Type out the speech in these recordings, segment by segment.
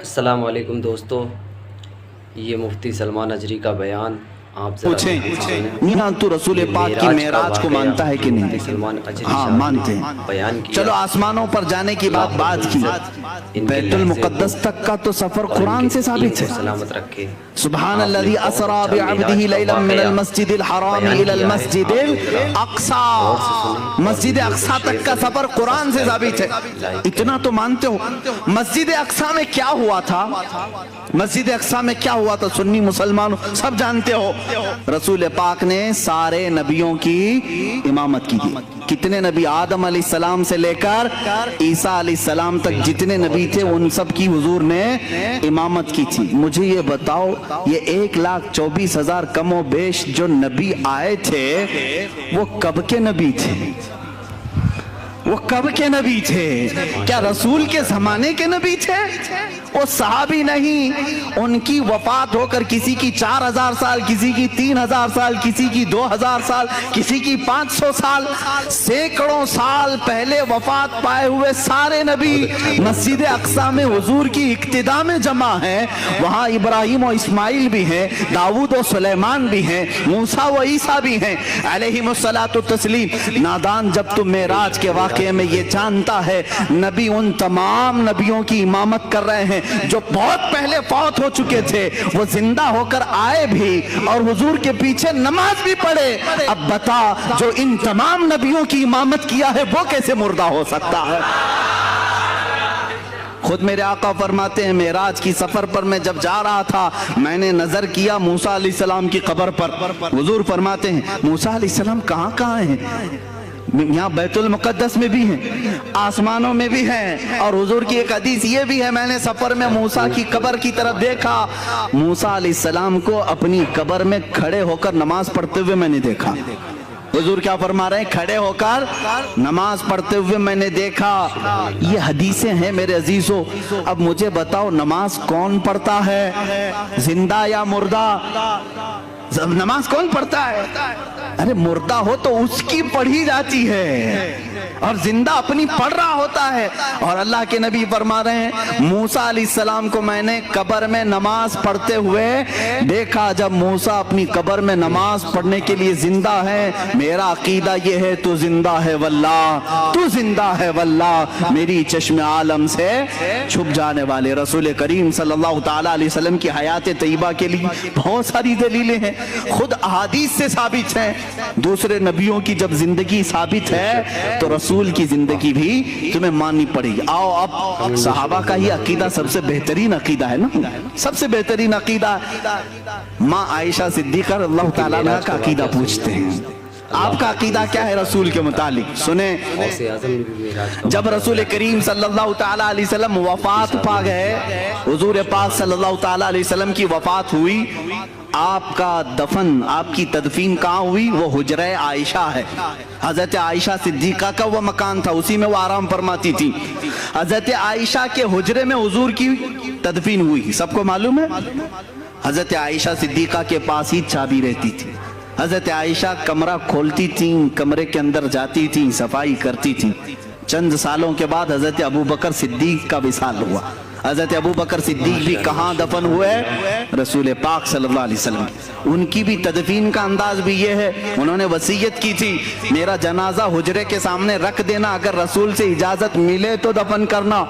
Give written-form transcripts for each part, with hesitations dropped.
السلام علیکم دوستو، یہ مفتی سلمان اجری کا بیان آپ پوچھیں میاں تو رسول پاک کی معراج کو مانتا ہے کہ نہیں؟ ہاں مانتے ہیں۔ چلو آسمانوں پر جانے کی بات کی، بیت المقدس تک کا تو سفر قرآن سے ثابت ہے۔ سلامت رکھے۔ سبحان الذی اسرا بعبدہ لیلا من المسجد الحرام الى المسجد الاقصی، مسجد اقصی تک کا سفر قرآن سے ثابت ہے۔ اتنا تو مانتے ہو۔ مسجد اقصی میں کیا ہوا تھا؟ مسجد اقصی میں کیا ہوا تھا؟ سنی مسلمانوں سب جانتے ہو۔ رسول پاک نے سارے نبیوں کی امامت کی تھی۔ کتنے نبی؟ آدم علیہ السلام سے لے کر عیسیٰ علیہ السلام تک جتنے نبی تھے ان سب کی حضور نے امامت کی تھی۔ مجھے یہ بتاؤ، یہ 1,24,000 کم و بیش جو نبی آئے تھے وہ کب کے نبی تھے؟ وہ کب کے نبی تھے؟ کیا رسول کے زمانے کے نبی تھے؟ وہ صحابی نہیں، ان کی وفات ہو کر کسی کی 4,000 سال، کسی کی 3,000 سال، کسی کی 2,000 سال، کسی کی 500 سال، سینکڑوں سال پہلے وفات پائے ہوئے سارے نبی مسجد اقصی میں حضور کی اقتداء میں جمع ہیں۔ وہاں ابراہیم و اسماعیل بھی ہیں، داؤد و سلیمان بھی ہیں، موسیٰ و عیسیٰ بھی ہیں علیہم الصلاۃ والتسلیم۔ نادان جب تم معراج کے واقعے میں یہ جانتا ہے نبی ان تمام نبیوں کی امامت کر رہے ہیں جو بہت پہلے فوت ہو چکے تھے، وہ زندہ ہو کر آئے بھی اور حضور کے پیچھے نماز بھی پڑھے، اب بتا جو ان تمام نبیوں کی امامت کیا ہے وہ کیسے مردہ ہو سکتا ہے؟ خود میرے آقا فرماتے ہیں معراج کی سفر پر میں جب جا رہا تھا میں نے نظر کیا موسیٰ علیہ السلام کی قبر پر۔ حضور فرماتے ہیں موسیٰ علیہ السلام کہاں ہیں؟ یہاں بیت المقدس میں بھی ہیں، آسمانوں میں بھی ہیں، اور حضور کی ایک حدیث یہ بھی ہے میں نے سفر میں موسیٰ کی قبر کی طرف دیکھا، موسیٰ علیہ السلام کو اپنی قبر میں کھڑے ہو کر نماز پڑھتے ہوئے میں نے دیکھا۔ حضور کیا فرما رہے ہیں؟ کھڑے ہو کر نماز پڑھتے ہوئے میں نے دیکھا۔ یہ حدیثیں ہیں میرے عزیزو۔ اب مجھے بتاؤ نماز کون پڑھتا ہے، زندہ یا مردہ؟ نماز کون پڑھتا ہے؟ ارے مردہ ہو تو اس کی پڑھی جاتی ہے اور زندہ اپنی پڑھ رہا ہوتا ہے۔ اور اللہ کے نبی فرما رہے ہیں موسیٰ علیہ السلام کو میں نے قبر میں نماز پڑھتے ہوئے دیکھا۔ جب موسیٰ اپنی قبر میں نماز پڑھنے کے لیے زندہ ہے، میرا عقیدہ یہ ہے تو زندہ ہے واللہ، تو زندہ ہے واللہ، میری چشم عالم سے چھپ جانے والے۔ رسول کریم صلی اللہ تعالیٰ علیہ وسلم کی حیات طیبہ کے لیے بہت ساری دلیلیں ہیں، خود احادیث سے ثابت ہیں۔ دوسرے نبیوں کی جب زندگی ثابت ہے تو رسول کی زندگی بھی تمہیں ماننی پڑے گی۔ آؤ اب صحابہ کا ہی عقیدہ سب سے بہترین عقیدہ ہے نا، سب سے بہترین عقیدہ۔ ماں عائشہ صدیقہ رضی اللہ تعالیٰ عنہ کا عقیدہ پوچھتے ہیں، آپ کا عقیدہ کیا ہے رسول کے متعلق؟ سنیں، جب رسول کریم صلی اللہ تعالیٰ علیہ وسلم وفات پا گئے، حضور پاک صلی اللہ تعالیٰ علیہ وسلم کی وفات ہوئی، آپ کا دفن، آپ کی تدفین کہاں ہوئی؟ وہ حجرہ عائشہ ہے۔ حضرت عائشہ صدیقہ کا وہ مکان تھا، اسی میں وہ آرام فرماتی تھی۔ حضرت عائشہ کے حجرے میں حضور کی تدفین ہوئی، سب کو معلوم ہے۔ حضرت عائشہ صدیقہ کے پاس ہی چابی رہتی تھی۔ حضرت عائشہ کمرہ کھولتی تھیں، کمرے کے اندر جاتی تھیں، صفائی کرتی تھیں۔ چند سالوں کے بعد حضرت ابوبکر صدیق کا وصال ہوا۔ حضرت ابوبکر صدیق بھی کہاں دفن ہوئے؟ رسول پاک صلی اللہ علیہ وسلم۔ ان کی بھی تدفین کا انداز بھی یہ ہے، انہوں نے وصیت کی تھی میرا جنازہ حجرے کے سامنے رکھ دینا، اگر رسول سے اجازت ملے تو دفن کرنا۔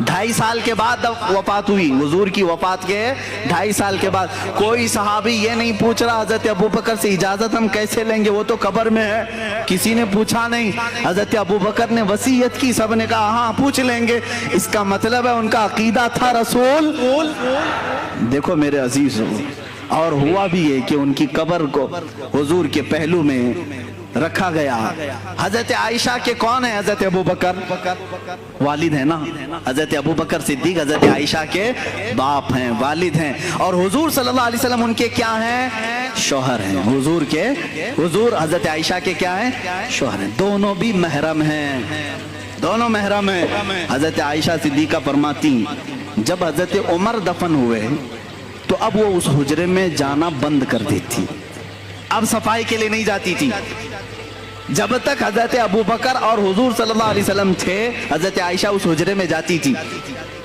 2.5 سال کے بعد وفات ہوئی، حضور کی وفات کے 2.5 سال کے بعد۔ کوئی صحابی یہ نہیں پوچھ رہا حضرت ابوبکر سے اجازت ہم کیسے لیں گے، وہ تو قبر میں ہے، کسی نے پوچھا نہیں۔ حضرت ابوبکر نے وصیت کی، سب نے کہا ہاں پوچھ لیں گے۔ اس کا مطلب ہے ان کا عقیدہ تھا رسول۔ دیکھو میرے عزیزو، اور ہوا بھی ہے کہ ان کی قبر کو حضور کے پہلو میں رکھا گیا۔ حضرت عائشہ کے کون ہیں؟ حضرت ابوبکر والد ہیں نا، حضرت ابوبکر صدیق حضرت عائشہ کے باپ ہیں، والد ہیں، اور حضور صلی اللہ علیہ وسلم ان کے کیا ہیں؟ شوہر ہیں۔ حضور حضرت عائشہ کے کیا ہیں؟ شوہر ہیں۔ دونوں بھی محرم ہیں، دونوں محرم ہیں۔ حضرت عائشہ صدیقہ فرماتی جب حضرت عمر دفن ہوئے تو اب وہ اس حجرے میں جانا بند کر دیتی، اب صفائی کے لیے نہیں جاتی تھی۔ جب تک حضرت ابوبکر اور حضور صلی اللہ علیہ وسلم تھے حضرت عائشہ اس حجرے میں جاتی تھی۔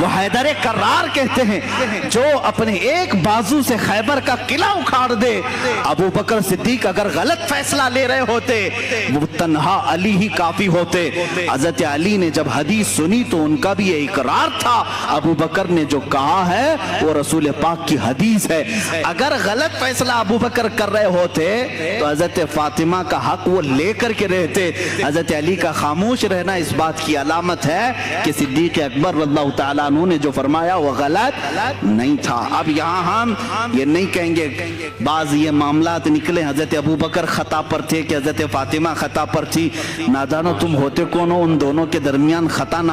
وہ حیدر کرار کہتے ہیں جو اپنے ایک بازو سے خیبر کا قلعہ اکھاڑ دے. ابو بکر صدیق اگر غلط فیصلہ لے رہے ہوتے وہ تنہا علی ہی کافی ہوتے. حضرت علی نے جب حدیث سنی تو ان کا بھی یہ اقرار تھا ابو بکر نے جو کہا ہے وہ رسول پاک کی حدیث ہے. اگر غلط فیصلہ ابو بکر کر رہے ہوتے تو حضرت فاطمہ کا حق وہ لے کر کے رہتے. حضرت علی کا خاموش رہنا اس بات کی علامت ہے کہ صدیق اکبر رضی اللہ تعالیٰ عنہ نے جو فرمایا وہ غلط نہیں تھا. اب یہاں ہم یہ نہیں کہیں گے بعض یہ معاملات نکلے حضرت ابو بکر خطا پر تھے کہ حضرت فاطمہ خطا پر تھی. نادانو تم ہوتے کون ہو ان دونوں کے درمیان خطا نہ